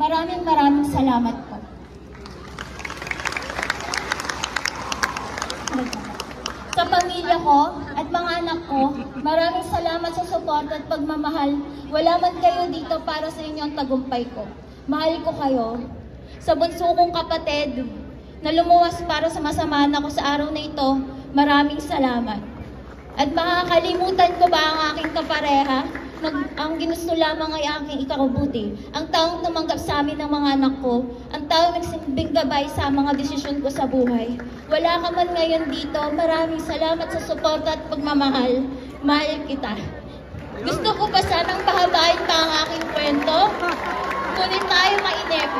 Maraming salamat po. Sa pamilya ko at mga anak ko, maraming salamat sa suporta at pagmamahal. Wala man kayo dito para sa inyo ang tagumpay ko. Mahal ko kayo. Sa bunso kong kapatid na lumuwas para sa masamaan ako sa araw na ito, maraming salamat. At makakalimutan ko ba ang aking kapareha? Ang ginusto lamang ay aking ikabubuti. Ang taong tumanggap sa amin ng mga anak ko, ang taong nagsilbing gabay sa mga desisyon ko sa buhay. Wala ka man ngayon dito, maraming salamat sa suporta at pagmamahal. Mahal kita. Gusto ko pa sanang pahabain pa ang aking kwento, ngunit tayo mainip.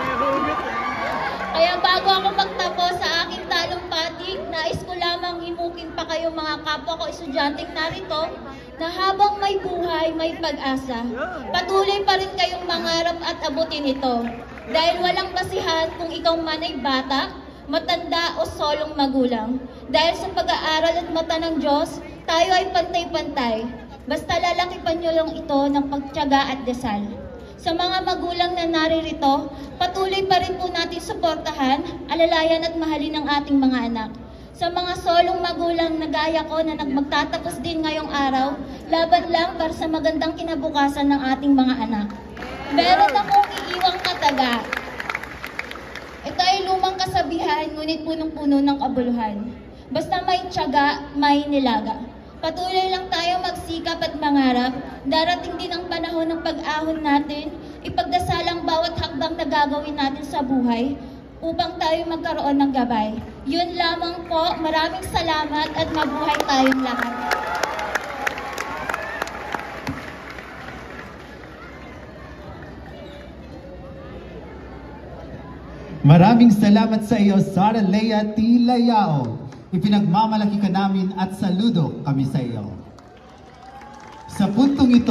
Kaya bago ako magtapos sa aking talumpati, nais ko lamang himukin pa kayo mga kapwa ko estudyanteng narito na habang may buhay, may pag-asa. Patuloy pa rin kayong mangarap at abutin ito. Dahil walang basihan kung ikaw man ay bata, matanda o solong magulang. Dahil sa pag-aaral at mata ng Diyos, tayo ay pantay-pantay. Basta lalakipan nyo lang ito ng pagtiyaga at dasal. Sa mga magulang na naririto, patuloy pa rin po natin suportahan, alalayan at mahalin ang ating mga anak. Sa mga solong magulang na gaya ko na magtatapos din ngayong araw, laban lang para sa magandang kinabukasan ng ating mga anak. Meron akong iiwang kataga. Ito ay lumang kasabihan, ngunit punong-puno ng kabuluhan. Basta may tiyaga, may nilaga. Patuloy lang tayo magsikap at mangarap. Darating din ang panahon ng pag-ahon natin. Ipagdasal ang bawat hakbang na gagawin natin sa buhay upang tayo magkaroon ng gabay. Yun lamang po. Maraming salamat at mabuhay tayong lahat. Maraming salamat sa iyo, Sara Lea Tilayao. Ipinagmamalaki ka namin at saludo kami sa iyo. Sa puntong ito,